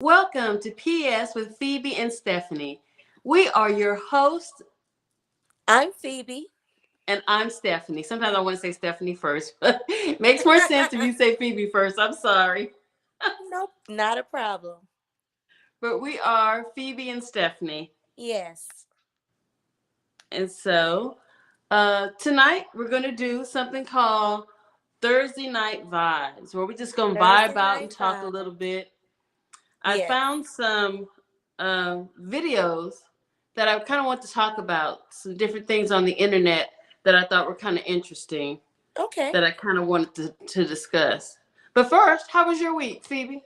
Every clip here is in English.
Welcome to PS with Phoebe and Stephanie. We are your hosts, I'm Phoebe. and I'm Stephanie. Sometimes I want to say Stephanie first, but it makes more sense if you say Phoebe first. I'm sorry. Nope, not a problem. But we are Phoebe and Stephanie. Yes. And so tonight we're going to do something called Thursday Night Vibes, where we're just going to vibe Thursday out and night talk a little vibes. bit. I Yes. found some videos that I kind of want to talk about, some different things on the internet that I thought were kind of interesting Okay. that I kind of wanted to discuss. But first, how was your week, Phoebe?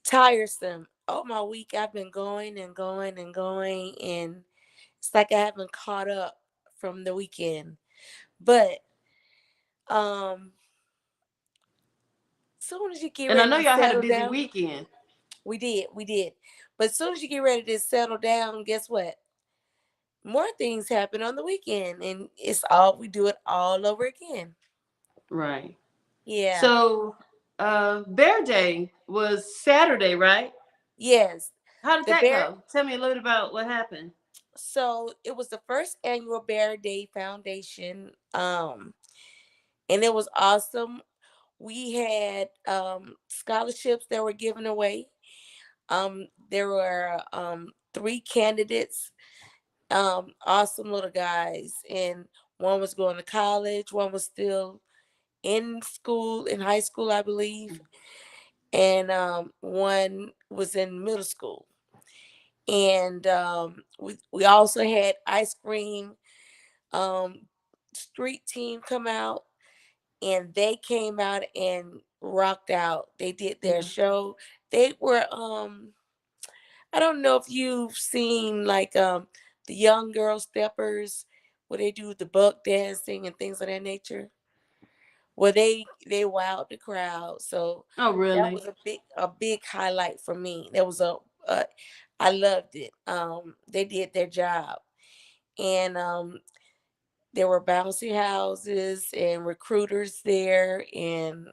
Tiresome. Oh, my week I've been going and going and going, and it's like I haven't caught up from the weekend. But um soon as you get And I ready know to y'all had a settle busy down, weekend. we did. But as soon as you get ready to settle down, guess what? More things happen on the weekend, and we do it all over again. Right. Yeah. So, Bear Day was Saturday, right? Yes. How did The that bear go? Tell me a little bit about what happened. So it was the first annual Bear Day Foundation, and it was awesome. We had scholarships that were given away. There were three candidates, awesome little guys, and one was going to college, one was still in school, in high school, I believe, and one was in middle school. And we also had ice cream um street team come out, and they came out and rocked out. They did their Yeah. show. They were I don't know if you've seen like the young girl steppers where they do the buck dancing and things of that nature. Well, they wowed the crowd. So Oh, that really? was a big highlight for me. That was a I loved it. They did their job. And there were bouncy houses and recruiters there, and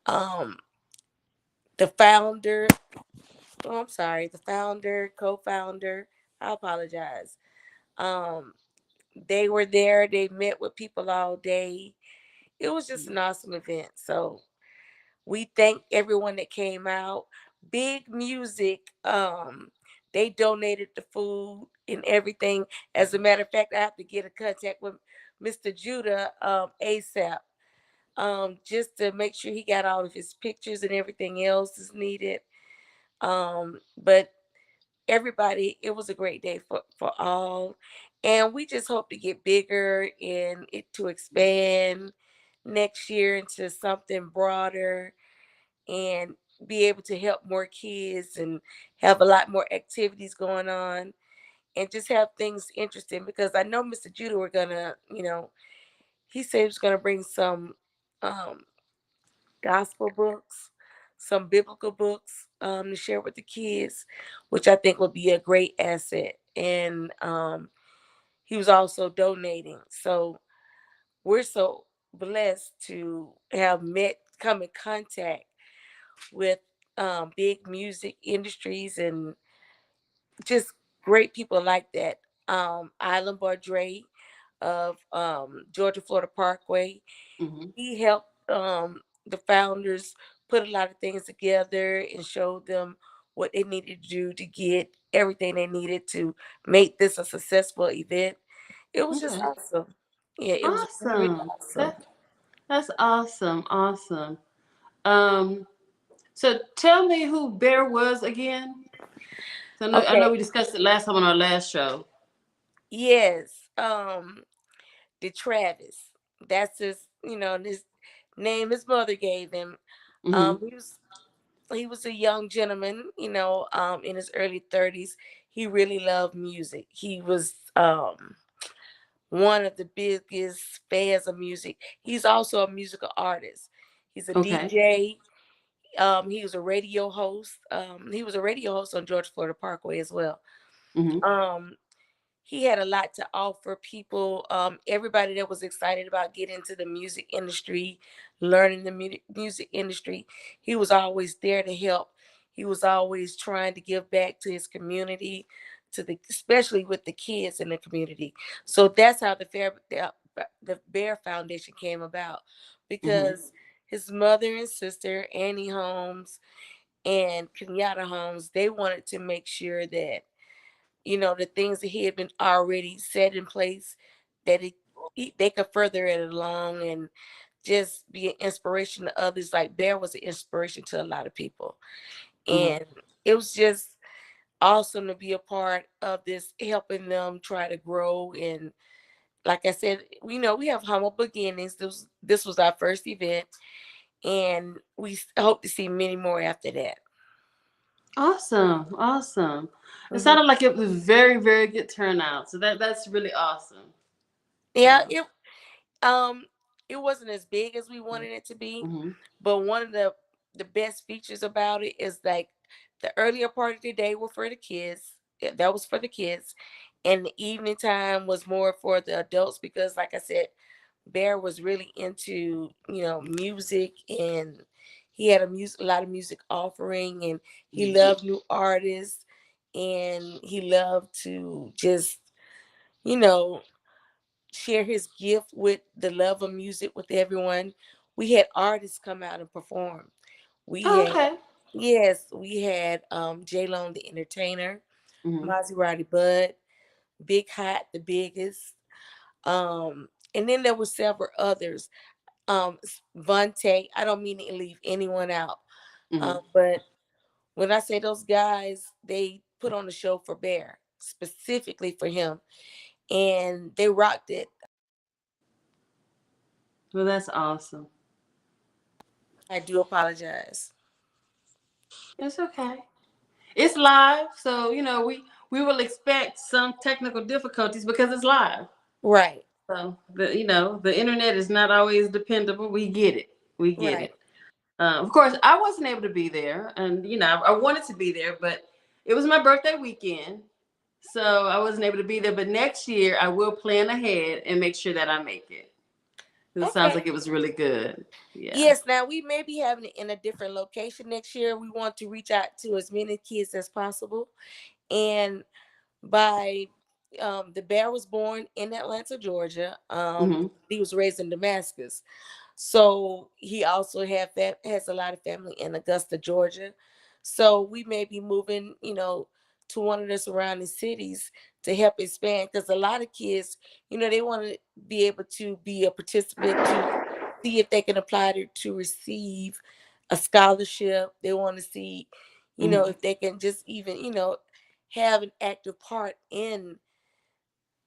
um, the founder. Oh, I'm sorry, the founder, co-founder. I apologize. Um, they were there. They met with people all day. It was just an awesome event. So we thank everyone that came out. Big music. They donated the food and everything. As a matter of fact, I have to get in contact with Mr. Judah ASAP, just to make sure he got all of his pictures and everything else is needed. But everybody, it was a great day for all, and we just hope to get bigger and it to expand next year into something broader, and be able to help more kids and have a lot more activities going on, and just have things interesting, because I know Mr. Judah, we're gonna, he said he was gonna bring some um gospel books, some biblical books, to share with the kids, which I think would be a great asset. And he was also donating. So we're so blessed to have come in contact with big music industries and just great people like that. Island Boy Dre of Georgia Florida Parkway, Mm-hmm. he helped the founders put a lot of things together and showed them what they needed to do to get everything they needed to make this a successful event. It was just Okay. awesome. Yeah, it was really, really Awesome. awesome. That's awesome. Awesome. Um, so tell me who Bear was again. So I know Okay. we discussed it last time on our last show. Yes. The Travis. That's his name his mother gave him. Mm-hmm. He was a young gentleman, in his early 30s. He really loved music. He was one of the biggest fans of music. He's also a musical artist. He's a Okay. DJ. He was a radio host. He was a radio host on Georgia Florida Parkway as well. Mm-hmm. Um, he had a lot to offer people. Everybody that was excited about getting into the music industry, learning the music industry, he was always there to help. He was always trying to give back to his community, especially with the kids in the community. So that's how the Bear Foundation came about, Mm-hmm. because his mother and sister, Annie Holmes and Kenyatta Holmes, they wanted to make sure that, the things that he had been already set in place, that they could further it along and just be an inspiration to others. Like Bear was an inspiration to a lot of people. Mm-hmm. And it was just awesome to be a part of this, helping them try to grow. And like I said, we have humble beginnings. This was our first event, and we hope to see many more after that. Awesome, awesome. It Hmm. sounded like it was very, very good turnout. So that's really awesome. Yeah, So, um it wasn't as big as we wanted it to be, mm-hmm. but one of the best features about it is like the earlier part of the day were for the kids. That was for the kids, and the evening time was more for the adults, because like I said, Bear was really into, music, and he had a lot of music offering, and he loved new artists, and he loved to just, you know, share his gift with the love of music with everyone. We had artists come out and perform. We Oh, had okay. Yes, we had J Lone the Entertainer, Mm-hmm. Maserati Bud, Big Hot the Biggest. And then there were several others. Vontae, I don't mean to leave anyone out. Mm-hmm. But when I say those guys, they put on a show for Bear, specifically for him. And they rocked it. Well, that's awesome. I do apologize. It's okay. It's live, so we will expect some technical difficulties because it's live. Right, So the internet is not always dependable. We get it. We get right. it. Of course, I wasn't able to be there, and I wanted to be there, but it was my birthday weekend, so I wasn't able to be there. But next year, I will plan ahead and make sure that I make it. It sounds Okay. like it was really good. Yeah. Yes, now we may be having it in a different location next year. We want to reach out to as many kids as possible. And by the Bear was born in Atlanta, Georgia. Hmm. He was raised in Damascus. So he also has a lot of family in Augusta, Georgia. So we may be moving, to one of the surrounding cities to help expand, because a lot of kids, they want to be able to be a participant, to see if they can apply to receive a scholarship. They want to see, Hmm. if they can just even, have an active part in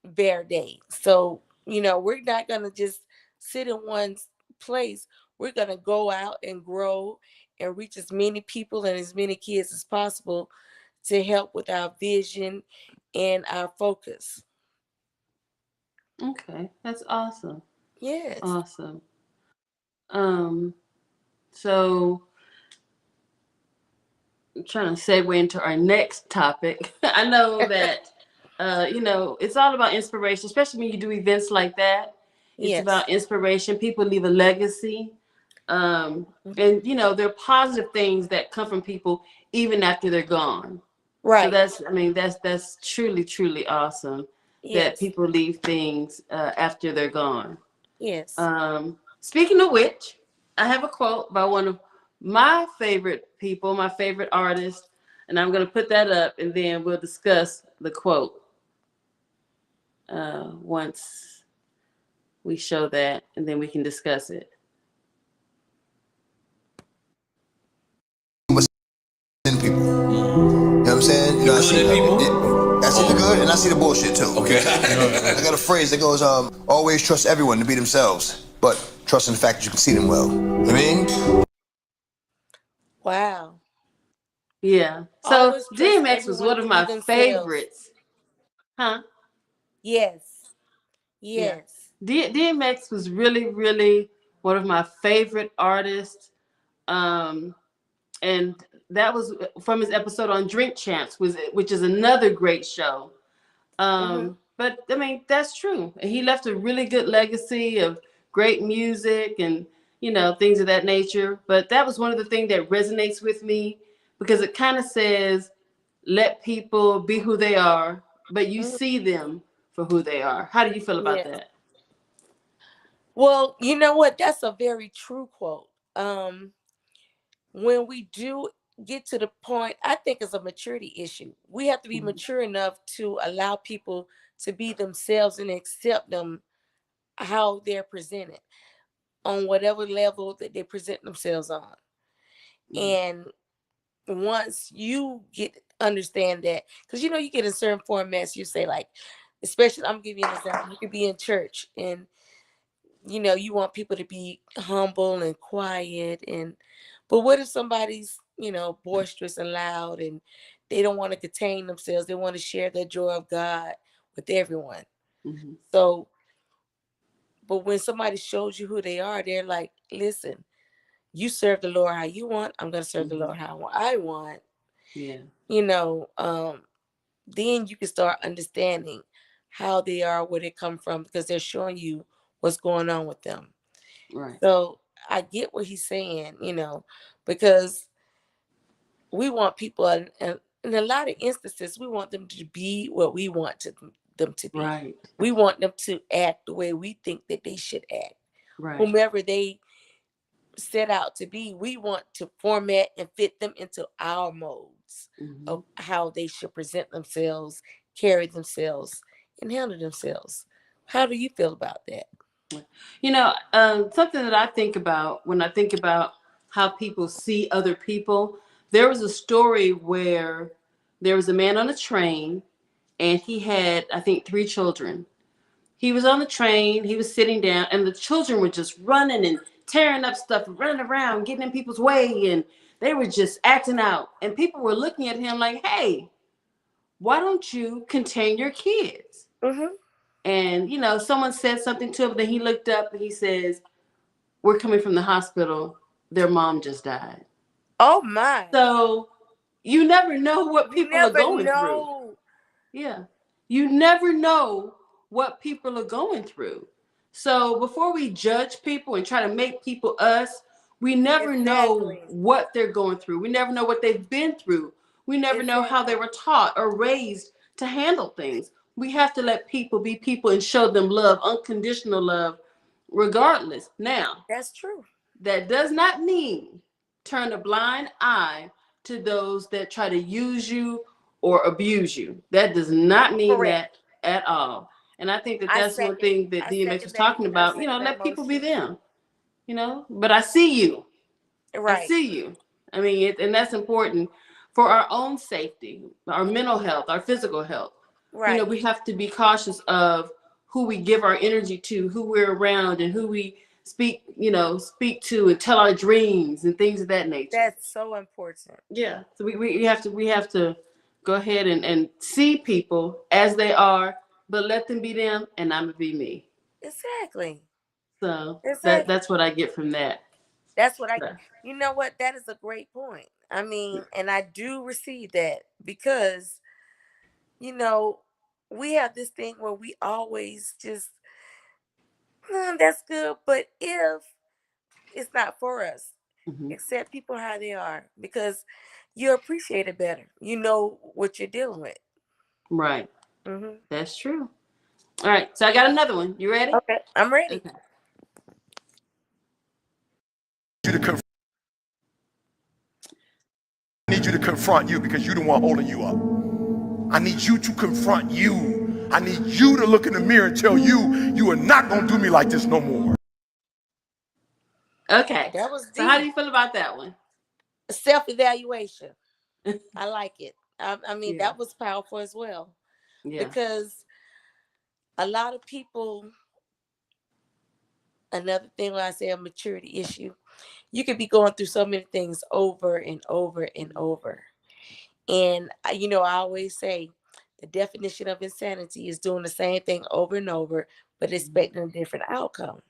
Bear Day. So, we're not going to just sit in one place. We're going to go out and grow and reach as many people and as many kids as possible to help with our vision and our focus. Okay, that's awesome. Yes. Awesome. Um, so I'm trying to segue into our next topic. I know that it's all about inspiration, especially when you do events like that. It's Yes. about inspiration. People leave a legacy. And there are positive things that come from people even after they're gone. So Right. that's truly, truly awesome that Yes. people leave things after they're gone. Yes. Speaking of which, I have a quote by one of my favorite people, my favorite artist, and I'm going to put that up, and then we'll discuss the quote once we show that, and then we can discuss it. In people. You know what I'm saying? You know, I see the good and I see the bullshit too. Okay. I got a phrase that goes, always trust everyone to be themselves, but trust in the fact that you can see them well. You know what I mean? Wow. Yeah. So Always trust DMX was everyone one of to be my themselves. favorites. Huh? Yes. Yeah. Yes. DMX was really, really one of my favorite artists. Um, and that was from his episode on Drink Champs, which is another great show. Hmm. But that's true. He left a really good legacy of great music and things of that nature. But that was one of the things that resonates with me because it kind of says, let people be who they are, but you see them for who they are. How do you feel about that? Well, you know what? That's a very true quote. When we do get to the point, I think it's a maturity issue. We have to be mature enough to allow people to be themselves and accept them how they're presented on whatever level that they present themselves on. And once you understand that, because you get in certain formats, you say, like, especially, I'm giving you an example. You could be in church and you want people to be humble and quiet, but what if somebody's boisterous and loud, and they don't want to contain themselves? They want to share the joy of God with everyone. So, but when somebody shows you who they are, they're like, listen, you serve the Lord how you want, I'm going to serve the Lord how I want. Then you can start understanding how they are, where they come from, because they're showing you what's going on with them. Right. So I get what he's saying, because we want people, and in a lot of instances, we want them to be what we want them to be. Right. We want them to act the way we think that they should act. Right. Whomever they set out to be, we want to format and fit them into our modes of how they should present themselves, carry themselves, and handle themselves. How do you feel about that? Something that I think about when I think about how people see other people, there was a story where there was a man on a train and he had, I think, 3 children. He was on the train, he was sitting down, and the children were just running and tearing up stuff, running around, getting in people's way, and they were just acting out. And people were looking at him like, hey, why don't you contain your kids? And, someone said something to him, then he looked up and he says, we're coming from the hospital. Their mom just died. Oh, my. So you never know what people are going through. Yeah. You never know what people are going through. So before we judge people and try to make people us, we never know what they're going through. We never know what they've been through. We never know how they were taught or raised to handle things. We have to let people be people and show them love, unconditional love, regardless. Now, that's true. That does not mean turn a blind eye to those that try to use you or abuse you. That does not mean that at all. And I think that's one thing that DMX was talking about. Let people be them. But I see you. Right. I see you. I mean, and that's important for our own safety, our mental health, our physical health. Right. We have to be cautious of who we give our energy to, who we're around, and who we speak to and tell our dreams and things of that nature. That's so important. Yeah. So we have to go ahead and see people as they are, but let them be them and I'm gonna be me. Exactly. So that's what I get from that. That's what you know what? That is a great point. I mean, and I do receive that because, we have this thing where we always just, that's good. But if it's not for us, accept people how they are, because you appreciate it better. You know what you're dealing with. Right. That's true. All right. So I got another one. You ready? Okay. I'm ready. Okay. I need you to confront you because you're the one holding you up. I need you to confront you. I need you to look in the mirror and tell you are not going to do me like this no more. Okay. That was deep. So how do you feel about that one? Self-evaluation. I like it. I mean, that was powerful as well. Yeah. Because a lot of people, another thing when I say a maturity issue, you could be going through so many things over and over and over. And, I always say the definition of insanity is doing the same thing over and over, but expecting a different outcome.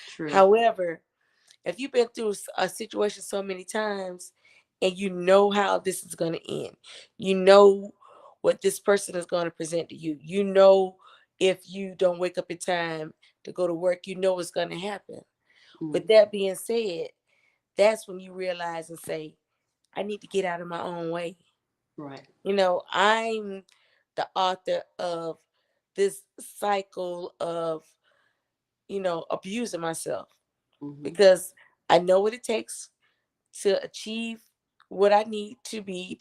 True. However, if you've been through a situation so many times and you know how this is going to end, you know what this person is going to present to you, if you don't wake up in time to go to work, what's going to happen. With that being said, that's when you realize and say, I need to get out of my own way. Right. You know, I'm the author of this cycle of, abusing myself because I know what it takes to achieve what I need to be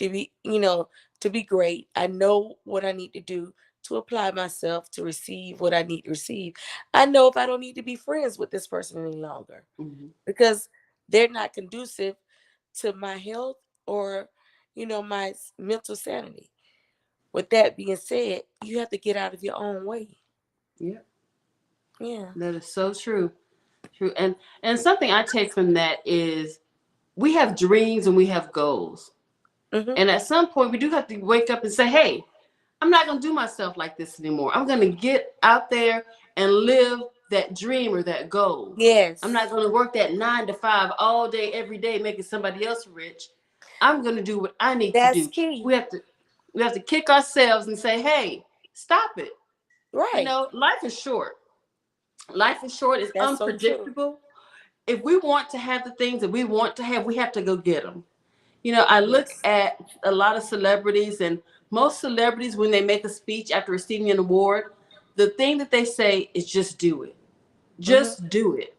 great. I know what I need to do to apply myself to receive what I need to receive. I know if I don't need to be friends with this person any longer because they're not conducive to my health or, my mental sanity. With that being said, you have to get out of your own way. Yeah. Yeah. That is so true. True. And something I take from that is we have dreams and we have goals. And at some point we do have to wake up and say, hey, I'm not going to do myself like this anymore. I'm going to get out there and live that dream or that goal. Yes. I'm not going to work that 9 to 5 all day, every day, making somebody else rich. I'm going to do what I need to do. Key. We have to kick ourselves and say, hey, stop it. Right. Life is short. Life is short. It's That's unpredictable. So if we want to have the things that we want to have, we have to go get them. I look at a lot of celebrities, and most celebrities, when they make a speech after receiving an award, the thing that they say is just do it. Just do it.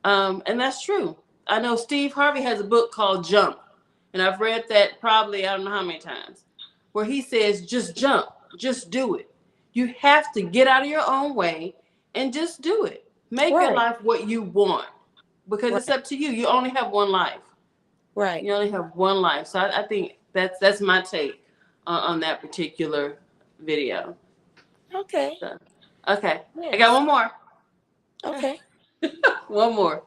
And that's true. I know Steve Harvey has a book called Jump, and I've read that probably, I don't know how many times, where he says, just jump, just do it. You have to get out of your own way and just do it. Make your life what you want, because it's up to you. You only have one life. Right. You only have one life. So I think that's my take on that particular video. Okay. So, okay. Yes. I got one more. Okay. One more.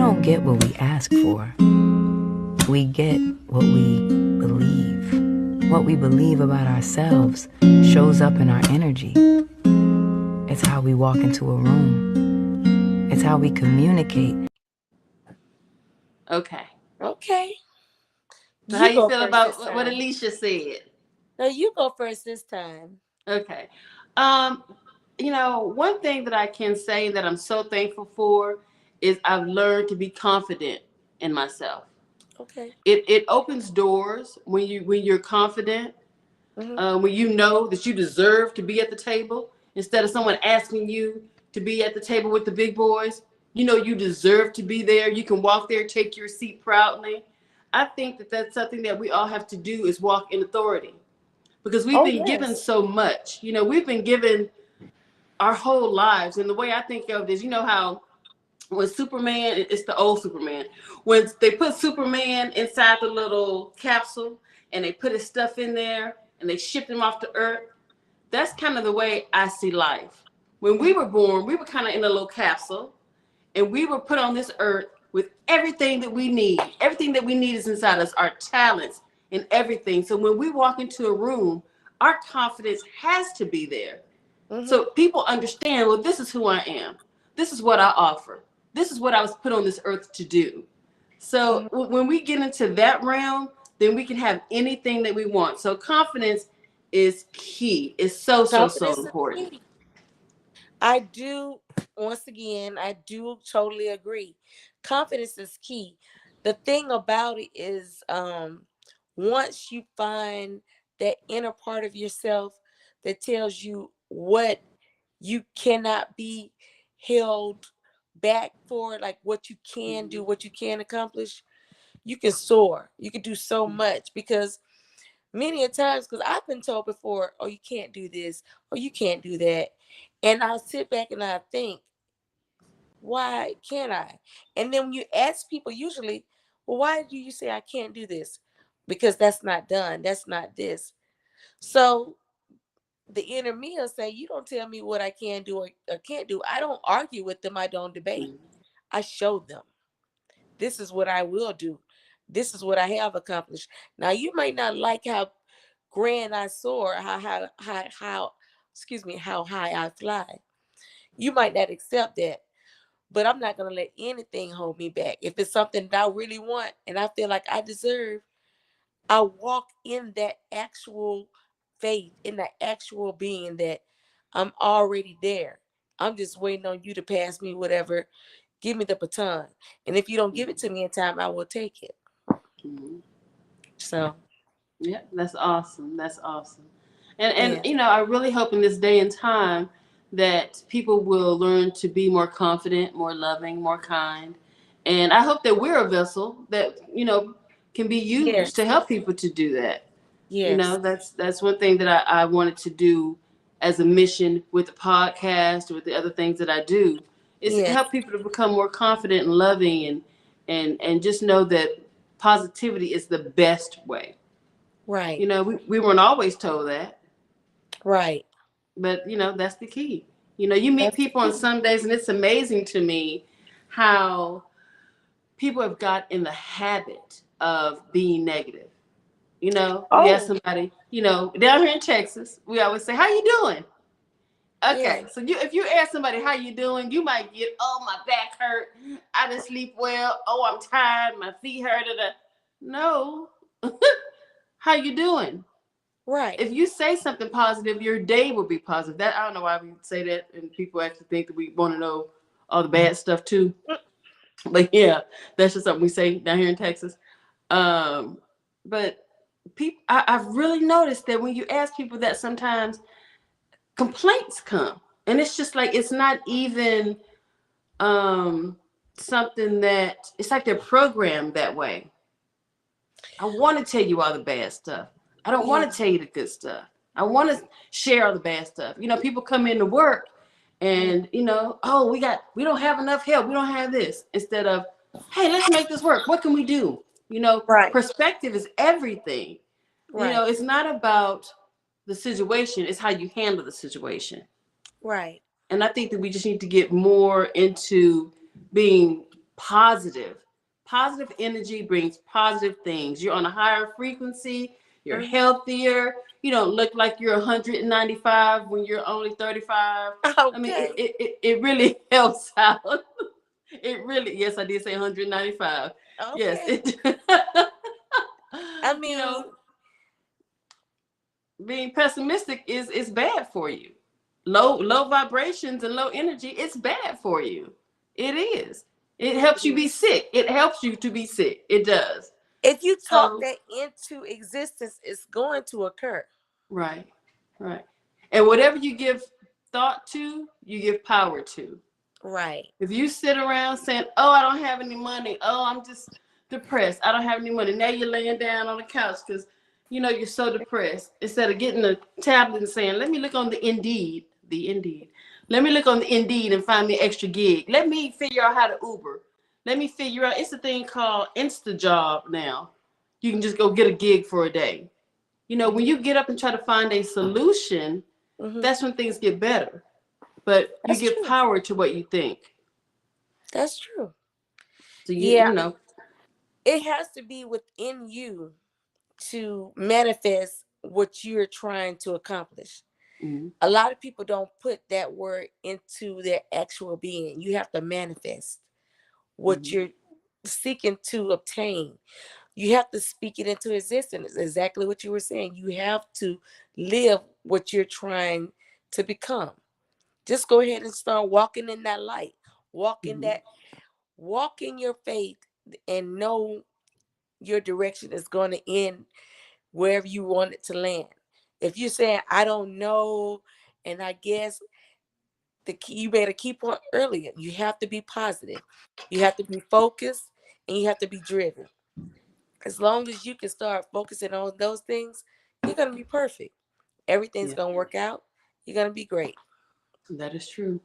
We don't get what we ask for. We get what we believe. What we believe about ourselves shows up in our energy. It's how we walk into a room. It's how we communicate. Okay. So how you feel about what Alicia said? No, you go first this time. Okay. One thing that I can say that I'm so thankful for is I've learned to be confident in myself. Okay. It opens doors when you're confident, when you know that you deserve to be at the table instead of someone asking you to be at the table with the big boys. You deserve to be there. You can walk there, take your seat proudly. I think that that's something that we all have to do is walk in authority, because we've been given so much. We've been given our whole lives. And the way I think of it is, how when Superman, it's the old Superman, when they put Superman inside the little capsule and they put his stuff in there and they shipped him off to Earth, that's kind of the way I see life. When we were born, we were kind of in a little capsule, and we were put on this earth with everything that we need. Everything that we need is inside us, our talents and everything. So when we walk into a room, our confidence has to be there. So people understand, well, this is who I am. This is what I offer. This is what I was put on this earth to do. So when we get into that realm, then we can have anything that we want. So confidence is key. It's so important. I do totally agree. Confidence is key. The thing about it is, once you find that inner part of yourself that tells you what you cannot be held back for, like what you can do, what you can accomplish, you can soar. You can do so much, because many a times, because I've been told before, oh, you can't do this, or you can't do that. And I sit back and I think, why can't I? And then when you ask people, usually, well, why do you say I can't do this? Because that's not done. That's not this. So the inner me will say, you don't tell me what I can do or can't do. I don't argue with them. I don't debate. I show them. This is what I will do. This is what I have accomplished. Now, you might not like how grand I soar, how high I fly. You might not accept that, but I'm not going to let anything hold me back. If it's something that I really want and I feel like I deserve, I walk in that actual faith, in that actual being that I'm already there. I'm just waiting on you to pass me whatever give me the baton. And if you don't give it to me in time, I will take it. Mhm. So Yeah, that's awesome. That's awesome. And yeah. you know, I really hope in this day and time that people will learn to be more confident, more loving, more kind. And I hope that we're a vessel that, you know, can be used Yes. to help people to do that. You Yes. know, that's one thing that I wanted to do as a mission with the podcast or with the other things that I do is Yes. help people to become more confident and loving and just know that positivity is the best way. Right. You know, we weren't always told that, Right. but you know, that's the key. You know, you meet That's the people on key. some days and it's amazing to me how people have got in the habit of being negative. You know, you ask Oh, somebody, you know, down here in Texas, we always say, "How you doing?" yeah. Okay, so if you ask somebody how you doing, you might get, "Oh, my back hurt. I didn't sleep well. Oh, I'm tired. My feet hurt." No, how you doing? Right. If you say something positive, your day will be positive. That I don't know why we say that, and people actually think that we want to know all the bad stuff too. But yeah, that's just something we say down here in Texas. But people, I've really noticed that when you ask people that, sometimes complaints come, and it's just like it's not even something that it's like they're programmed that way. I want to tell you all the bad stuff. I don't Yeah. want to tell you the good stuff. I want to share all the bad stuff. You know, people come into work and, you know, oh, we don't have enough help. We don't have this. Instead of, hey, let's make this work. What can we do? You know, Right. perspective is everything. You Right. know, it's not about the situation, it's how you handle the situation. Right. And I think that we just need to get more into being positive. Positive energy brings positive things. You're on a higher frequency, you're Mhm. healthier. You don't look like you're 195 when you're only 35. I mean, Okay. it really helps out. It really, yes, I did say 195. Yes, Okay. it, I you mean, know, being pessimistic is bad for you. Low vibrations and low energy, it's bad for you. It is. It helps you be sick. It helps you to be sick. It does. if you talk So that into existence, it's going to occur. right, right. And whatever you give thought to, you give power to. Right. If you sit around saying, "Oh, I don't have any money. Oh, I'm just depressed. I don't have any money." Now you're laying down on the couch because you know you're so depressed. Instead of getting a tablet and saying, "Let me look on the Indeed. Let me look on the Indeed and find me an extra gig. Let me figure out how to Uber. Let me figure out." It's a thing called InstaJob now. You can just go get a gig for a day. You know, when you get up and try to find a solution, Mm-hmm. that's when things get better. But you That's give true. power to what you think. That's true. So Yeah, you know. it has to be within you to manifest what you're trying to accomplish. Mhm. A lot of people don't put that word into their actual being. You have to manifest what Mhm. you're seeking to obtain. You have to speak it into existence. Exactly what you were saying. You have to live what you're trying to become. Just go ahead and start walking in that light. Walk in Mhm. that, walk in your faith and know your direction is going to end wherever you want it to land. If you're saying, I don't know, and I guess the key, you made a key point earlier. You have to be positive. You have to be focused and you have to be driven. As long as you can start focusing on those things, you're going to be perfect. Everything's Yeah, going to work out. You're going to be great. that is true.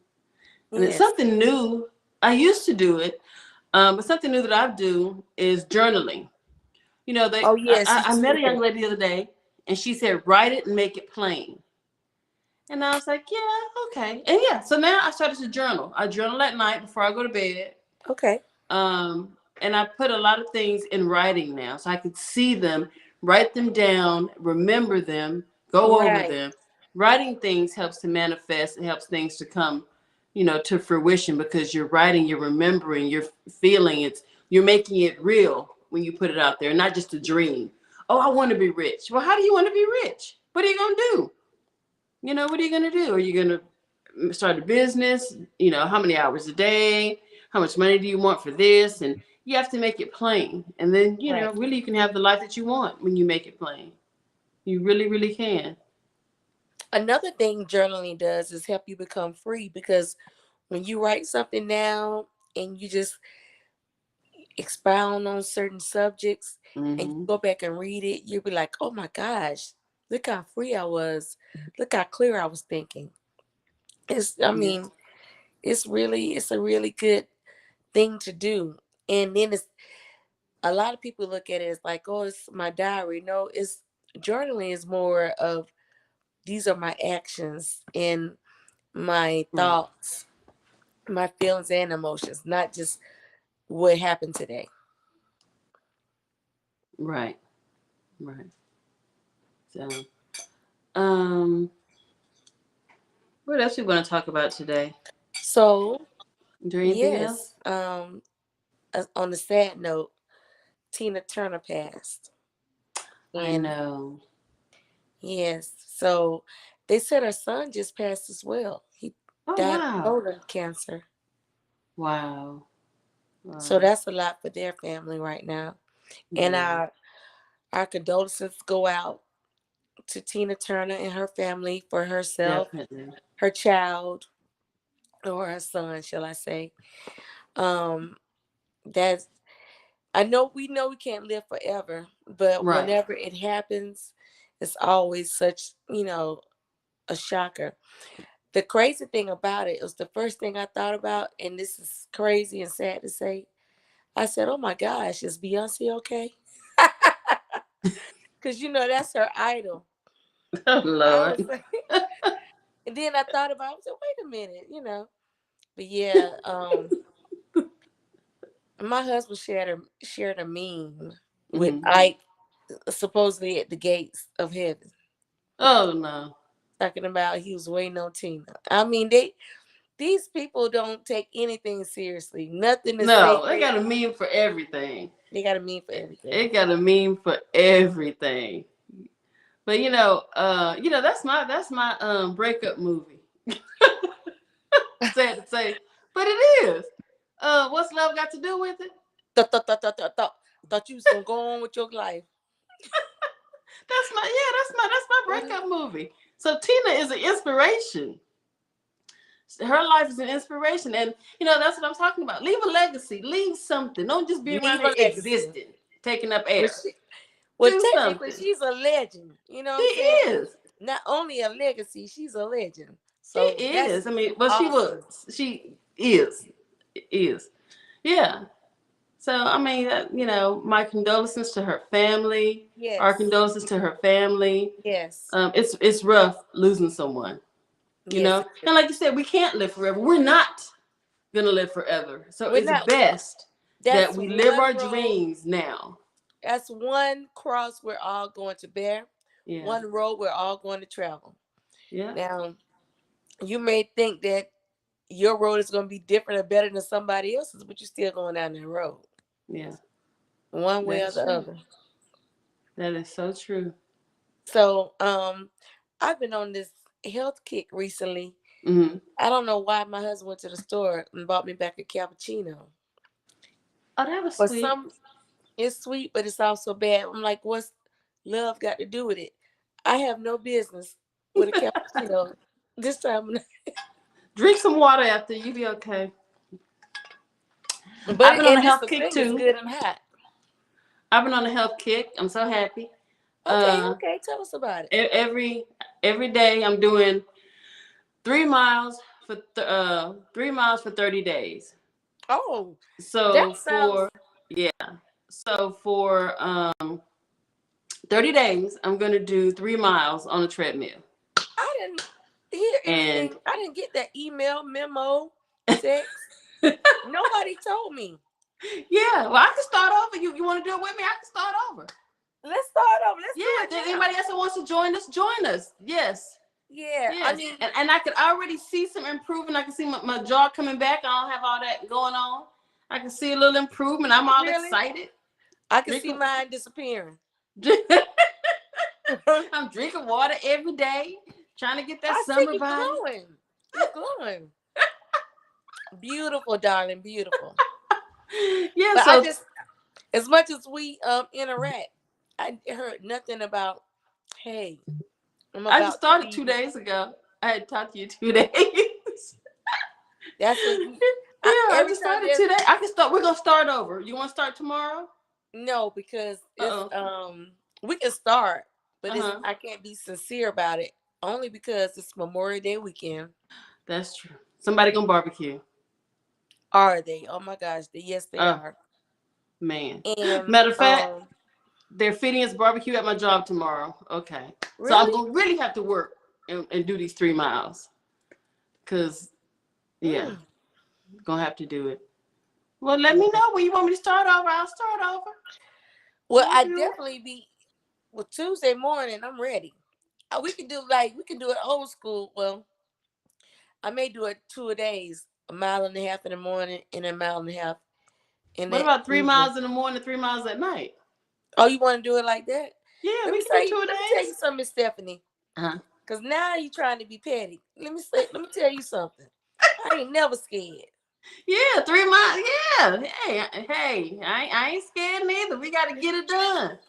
And it's Yes. something new. I used to do it, but something new that I do is journaling. You know, Oh, yes. You I met said a young that. lady the other day, and she said, "Write it and make it plain." And I was like, "Yeah, okay." And yeah, so now I started to journal. I journal at night before I go to bed. Okay. And I put a lot of things in writing now, so I could see them, write them down, remember them, go over Right. them. Writing things helps to manifest. It helps things to come, you know, to fruition because you're writing, you're remembering, you're feeling it, you're making it real when you put it out there, not just a dream. Oh, I want to be rich. Well, how do you want to be rich? What are you gonna do? You know, what are you gonna do? Are you gonna start a business? You know, how many hours a day? how much money do you want for this? And you have to make it plain. And then, Right. really you can have the life that you want when you make it plain. You really, really can. Another thing journaling does is help you become free, because when you write something down and you just expound on certain subjects and you Mm-hmm. go back and read it, you'll be like, oh my gosh, look how free I was. Look how clear I was thinking. It's a really good thing to do. And then it's a lot of people look at it as like, oh, it's my diary. No, it's journaling is more of these are my actions and my Right. thoughts, my feelings and emotions, not just what happened today. Right. Right. So, um, what else we want to talk about today? So Is there anything else? yes, on a sad note, Tina Turner passed. I And know. yes, so they said her son just passed as well. He Oh, died of wow. colon cancer. Wow. So Wow. that's a lot for their family right now. And Yeah, our condolences go out to Tina Turner and her family for herself, definitely. her child, or her son, shall I say. Um, that's we know we can't live forever, but Right. whenever it happens, it's always such, a shocker. The crazy thing about it was the first thing I thought about, and this is crazy and sad to say. I said, "Oh my gosh, is Beyonce okay?" Because that's her idol. Oh, I was Lord. like, and then I thought about, I was like, wait a minute. But yeah, my husband shared a meme with Hmm. Ike supposedly at the gates of heaven, Oh, no. talking about he was waiting on Tina. I mean, these people don't take anything seriously. Nothing is No, they sacred. got a meme for everything. They got a meme for everything. It got a meme for everything. But that's my breakup movie. Sad to say, but it is. What's love got to do with it? Thought you was gonna go on with your life. That's my breakup movie. So Tina is an inspiration. Her life is an inspiration, and that's what I'm talking about. Leave a legacy, leave something. Don't just be around Leave here a legacy. existing, taking up Well, air. Do technically, something. she's a legend. You know She what I'm saying? is. Not only a legacy, she's a legend. She So that's is. I mean, well, she awesome. was. She is. Yeah. So I mean, my condolences to her family. Our Yes. condolences to her family. Yes. It's rough losing someone. Yes. And like you said, we can't live forever. We're not gonna live forever. So We're it's not. best that That's we live one our road. dreams now. That's one cross we're all going to bear. Yeah. One road we're all going to travel. Yeah. Now, you may think that your road is going to be different or better than somebody else's, but you're still going down that road. Yeah. One way or That's the true. other. That is so true. So, I've been on this health kick recently. Mm-hmm. I don't know why my husband went to the store and bought me back a cappuccino. Oh, that was For sweet. it's sweet, but it's also bad. I'm like, what's love got to do with it? I have no business with a cappuccino this time. Drink some water after, you be okay. But I've been on a and this health the kick thing is too. good and hot. I've been on a health kick. I'm so happy. Okay, tell us about it. Every day I'm doing 3 miles for 3 miles for 30 days. Oh, So that sounds. for 30 days, I'm gonna do 3 miles on a treadmill. I didn't hear anything. And I didn't get that email, memo, text. Nobody told me. yeah, well, I can start over. You want to do it with me? I can start over. Let's start over. Let's Yeah, do if it there's now. anybody else that wants to join us. Yes. Yeah, Yes. I mean, and I could already see some improvement. I can see my jaw coming back. I don't have all that going on. I can see a little improvement. I'm all really, excited. I can see mine disappearing. I'm drinking water every day, trying to get that I see summer you body. glowing. You're glowing. Beautiful, darling, beautiful. Yeah, But I so just, as much as we interact, I heard nothing about, hey, I'm I just about to started be. 2 days ago. I had talked to you 2 days. That's what Yeah, I every just time started there's today. I can start. We're gonna start over. You want to start tomorrow? no, because it's Uh oh. we can start, but it's Uh-huh. I can't be sincere about it only because it's Memorial Day weekend. That's true. Somebody gonna barbecue. Are they? Oh my gosh, yes they Oh are. man. And Matter of fact, they're feeding us barbecue at my job tomorrow. Okay. So I'm really? gonna really have to work and do these 3 miles. Cause yeah, Mm, gonna have to do it. Well, let me yeah. know when you want me to start over. I'll start over. Well, I'll I do it. definitely be well Tuesday morning. I'm ready. We can do it old school. Well, I may do it 2 days, a mile and a half in the morning and a mile and a half in What the about three evening. miles in the morning, 3 miles at night? Oh, you want to do it like that? Yeah, Let we me can do say, two let me tell you days. something, Miss Stephanie. Uh-huh. Cause now you trying to be petty. Let me tell you something. I ain't never scared. Yeah, 3 miles. Yeah. Hey, I ain't scared neither. We got to get it done.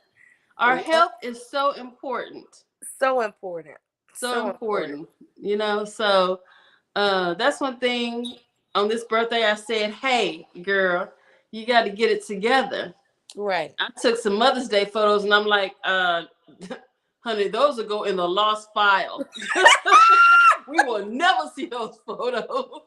Our What? health is so important. So important. So So important. important. So that's one thing on this birthday I said, hey, girl, you got to get it together. Right. I took some Mother's Day photos and I'm like, honey, those will go in the lost file. We will never see those photos.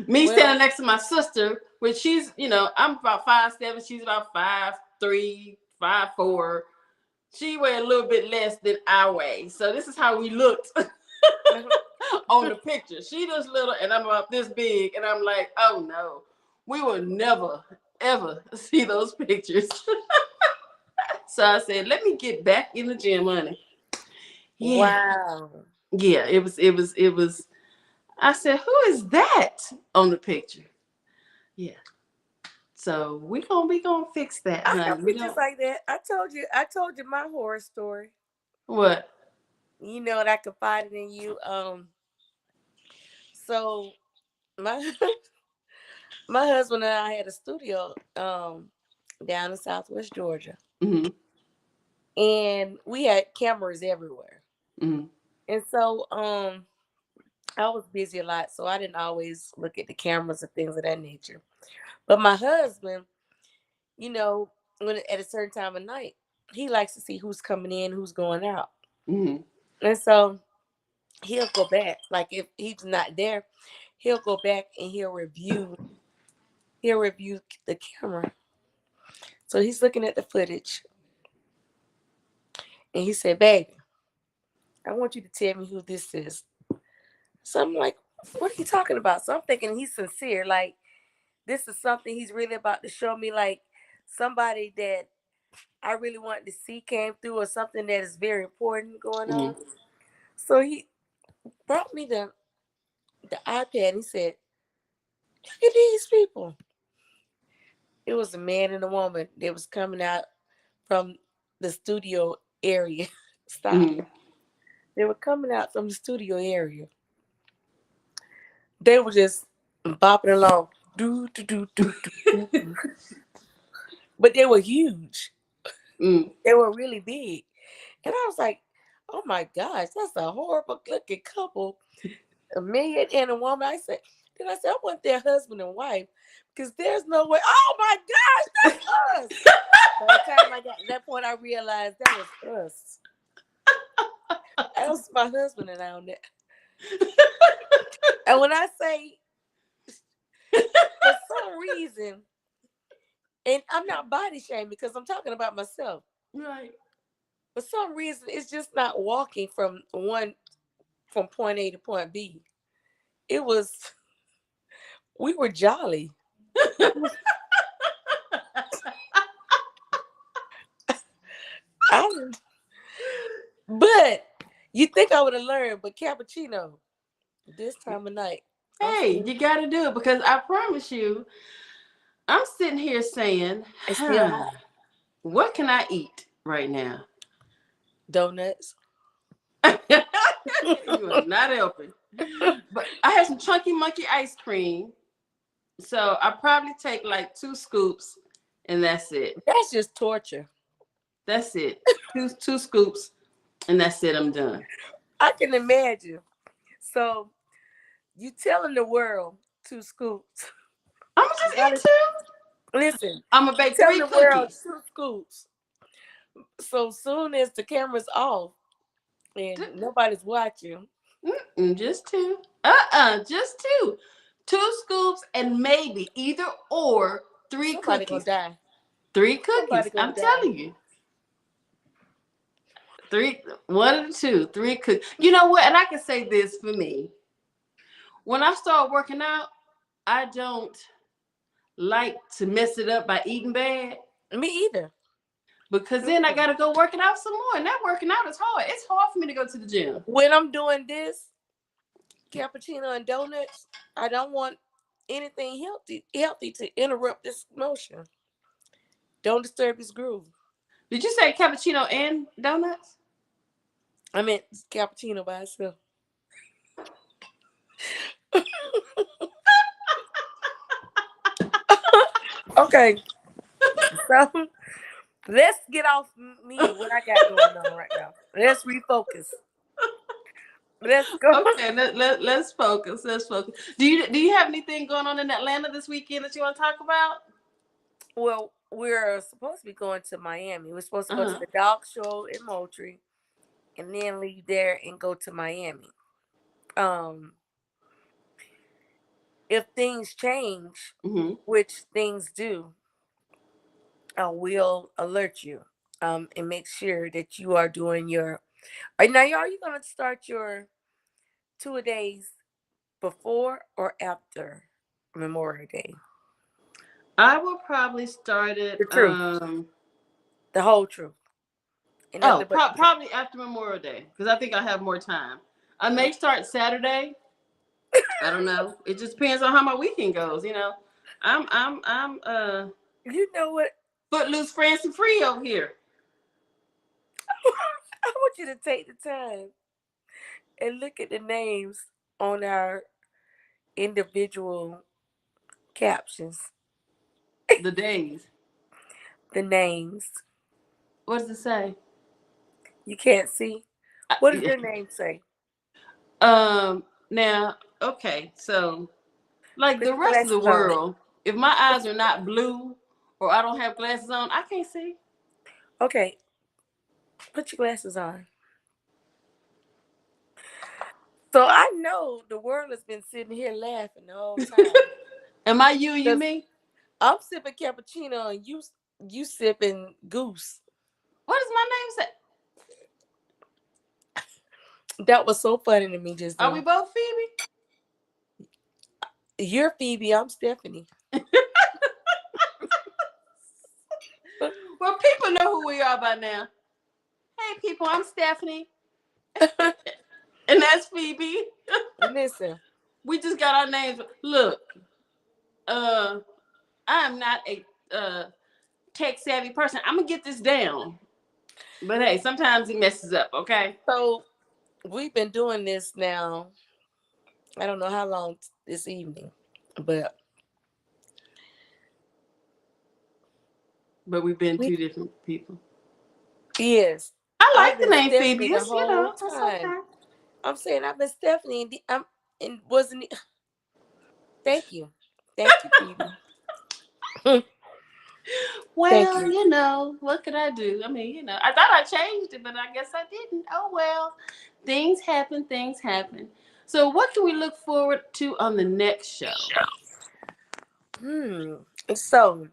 Me Well, standing next to my sister, which I'm about 5'7", she's about 5'3", 5'4". She weighed a little bit less than I weigh. So this is how we looked on the picture. She just little and I'm about this big. And I'm like, oh no, we will never, ever see those pictures. So I said, let me get back in the gym, honey. Yeah. wow. Yeah, it was. I said, who is that on the picture? Yeah. So we gonna fix that, I honey. help We you just don't like that. I told you my horror story. what? You know that I confided in you. So my my husband and I had a studio down in Southwest Georgia. Mm-hmm. And we had cameras everywhere. Mm-hmm. And so I was busy a lot, so I didn't always look at the cameras and things of that nature. But my husband, you know, when at a certain time of night, he likes to see who's coming in, who's going out. Mm-hmm. And so he'll go back. Like if he's not there, he'll go back and he'll review the camera. So he's looking at the footage and he said, baby, I want you to tell me who this is. So I'm like, what are you talking about? So I'm thinking he's sincere. Like, this is something he's really about to show me, like somebody that I really wanted to see came through or something that is very important going on. Mm-hmm. So he brought me the iPad and he said, look at these people. It was a man and a woman that was coming out from the studio area. Stop. Mm-hmm. They were coming out from the studio area. They were just bopping along. Do, do, do, do, do, do. But they were huge. Mm-hmm. They were really big. And I was like, oh my gosh, that's a horrible looking couple. A man and a woman. I said, I want their husband and wife because there's no way. Oh my gosh, that's us. By the time I got to that point, I realized that was us. That was my husband and I on that. And when I say, for some reason, and I'm not body shaming because I'm talking about myself. Right. For some reason, it's just not walking from point A to point B. We were jolly. But you think I would have learned, but cappuccino this time of night. Hey, you got to do it because I promise you, I'm sitting here saying, It's still hot. what can I eat right now? Donuts. You are not helping. But I have some Chunky Monkey ice cream. So I probably take like 2 scoops and that's it. That's just torture. That's it. Two scoops and that's it. I'm done. I can imagine. So you telling the world 2 scoops. I'm gonna just eat 2. Listen, I'm gonna bake tell 3 the world cookies. 2 scoops. So soon as the camera's off and nobody's watching. Just 2. Just 2. 2 scoops and maybe either or 3 Somebody cookies. gonna die. 3 cookies. Somebody gonna I'm die. telling you. 3, 1 of the 2, 3 cookies. You know what? And I can say this for me. When I start working out, I don't like to mess it up by eating bad. Me either. Because then I gotta go work it out some more. And that working out is hard. It's hard for me to go to the gym. When I'm doing this, cappuccino and donuts, I don't want anything healthy to interrupt this motion. Don't disturb his groove. Did you say cappuccino and donuts? I meant cappuccino by itself. Okay. So let's get off me what I got going on right now. Let's refocus. Let's go. Okay, let's focus. Let's focus. Do you have anything going on in Atlanta this weekend that you want to talk about? Well, we're supposed to be going to Miami. We're supposed to go to the dog show in Moultrie and then leave there and go to Miami. If things change, which things do, I will alert you and make sure that you are doing your. Now, are you going to start your 2 days before or after Memorial Day? I will probably start it. The truth. The whole truth. Probably after Memorial Day because I think I have more time. I may start Saturday. I don't know. It just depends on how my weekend goes. You know, I'm You know what? Footloose, fancy free over here. I want you to take the time and look at the names on our individual captions. The days. The names. What does it say? You can't see. What does your name say? Now, okay, so like the rest of the world, if my eyes are not blue or I don't have glasses on, I can't see. Okay, put your glasses on. So I know the world has been sitting here laughing the whole time. Am I you and you me? I'm sipping cappuccino and you sipping goose. What does my name say? That was so funny to me just now. Are we both Phoebe? You're Phoebe, I'm Stephanie. Well, people know who we are by now. Hey, people, I'm Stephanie. And that's Phoebe. Listen. We just got our names. Look, I am not a tech-savvy person. I'm going to get this down. But hey, sometimes it messes up, okay? So we've been doing this now. I don't know how long this evening, but we've been 2 different people. Yes. I like the name Phoebe. The whole time. Okay. I'm saying I've been Stephanie and wasn't. Thank you, Phoebe. Well, you know, what could I do? I mean, you know, I thought I changed it, but I guess I didn't. Oh, well, things happen. So what can we look forward to on the next show? So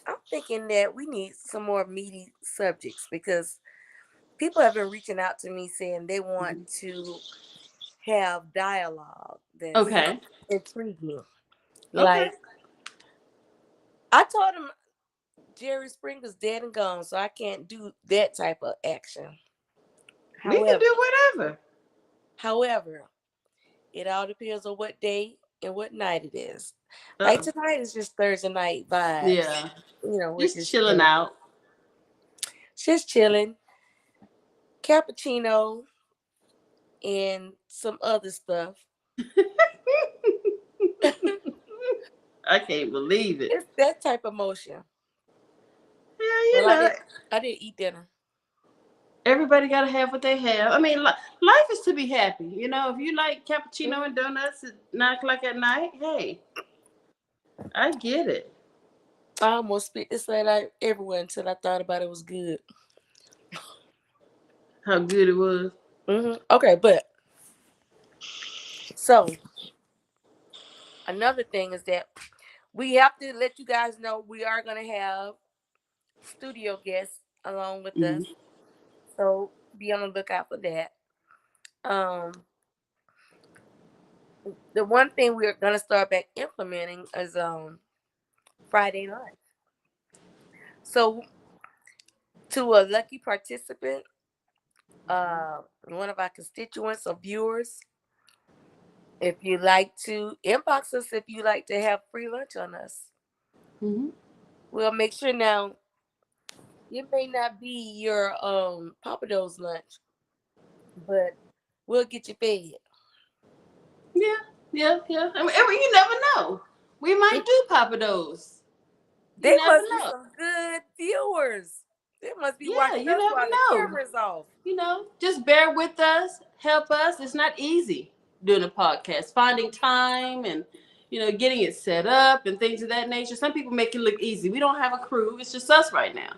I'm thinking that we need some more meaty subjects because people have been reaching out to me saying they want to have dialogue that's intriguing. Like, I told him Jerry Springer's dead and gone, so I can't do that type of action. We can do whatever. However, it all depends on what day and what night it is. Like tonight is just Thursday night vibes. Yeah. You know, just chilling out. Just chilling. Cappuccino. and some other stuff. I can't believe it. It's that type of motion. Yeah, you Well, know, I didn't eat dinner. everybody got to have what they have. I mean, life is to be happy. You know, if you like cappuccino and donuts at 9 o'clock at night, hey, I get it. I almost spit this out everywhere until I thought about it was good. How good it was. Okay, but so another thing is that we have to let you guys know we are going to have studio guests along with us. So be on the lookout for that. The one thing we're going to start back implementing is Friday night. So to a lucky participant, one of our constituents or viewers, if you like to inbox us, if you like to have free lunch on us, we'll make sure. Now, it may not be your Papados lunch, but we'll get you fed. Yeah. I mean, you never know. We might do Papados. They must be some good viewers. They must be watching us while the camera's off. You know, just bear with us, help us. It's not easy doing a podcast, finding time and, you know, getting it set up and things of that nature. Some people make it look easy. We don't have a crew. It's just us right now.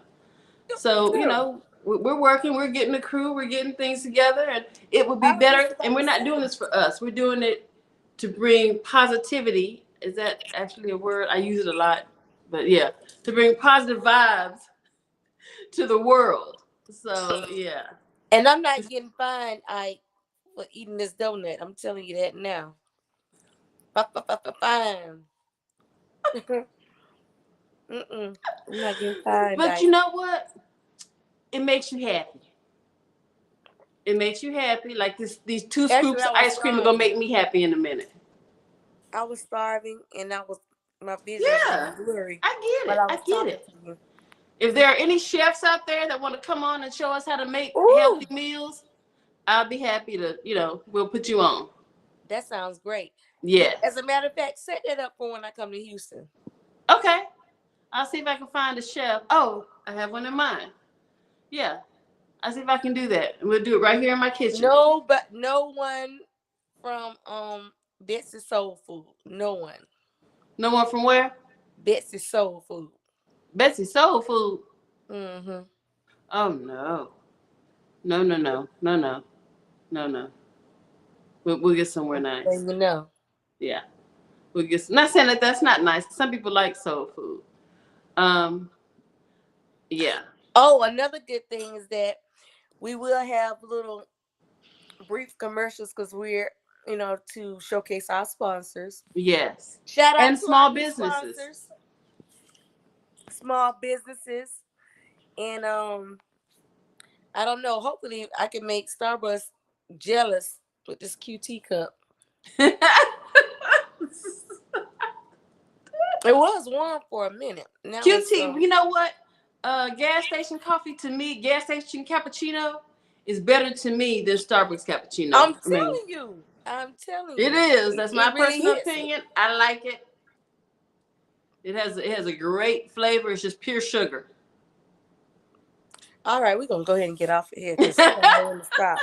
So, you know, we're working, we're getting a crew, we're getting things together, and it would be better. And we're not doing this for us. We're doing it to bring positivity. Is that actually a word? I use it a lot. But yeah, to bring positive vibes to the world. So, yeah. And I'm not getting fined for eating this donut. I'm telling you that now. Fine. I'm not getting fined. But you know what? It makes you happy. It makes you happy. Like these 2 scoops of ice cream are going to make me happy in a minute. I was starving and my vision was blurry. I get it. If there are any chefs out there that want to come on and show us how to make healthy meals, I'll be happy to, you know, we'll put you on. That sounds great. Yeah. As a matter of fact, set that up for when I come to Houston. Okay. I'll see if I can find a chef. Oh, I have one in mind. Yeah. I'll see if I can do that. We'll do it right here in my kitchen. No one from Betsy's Soul Food. No one. No one from where? Betsy's Soul Food. Betsy's Soul Food? Mm-hmm. Oh, no. No. We'll get somewhere nice. You know. Yeah. We'll get not saying that that's not nice. Some people like soul food. Yeah. Oh, another good thing is that we will have little brief commercials because we're, you know, to showcase our sponsors. Yes. Shout out and to small businesses. Sponsors. Small businesses. And I don't know. Hopefully I can make Starbucks jealous with this QT cup. It was warm for a minute. Now QT, you know what? Gas station coffee to me, gas station cappuccino is better to me than Starbucks cappuccino. I'm telling you. It is. That's my personal opinion. I like it. It has a great flavor. It's just pure sugar. All right, we're gonna go ahead and get off of here because I don't know when to stop.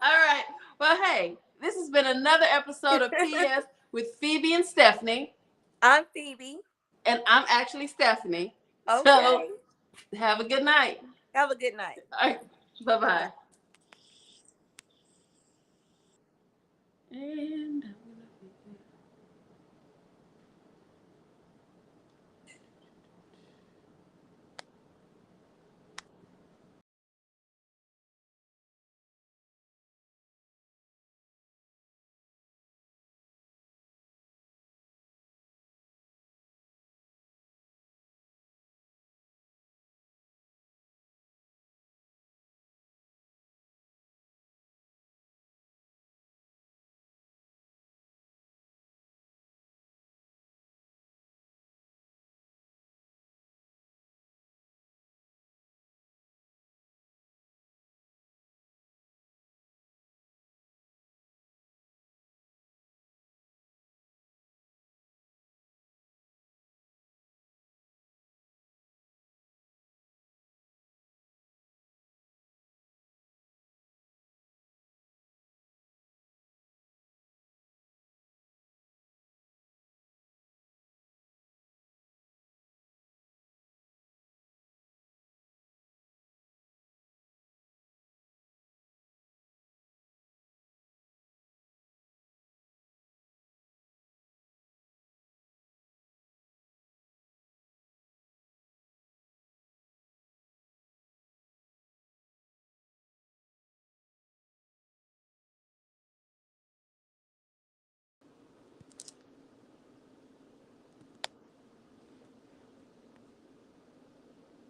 All right. Well, hey, this has been another episode of PS with Phoebe and Stephanie. I'm Phoebe. And I'm actually Stephanie. Okay. So have a good night. Have a good night. All right. Bye-bye. And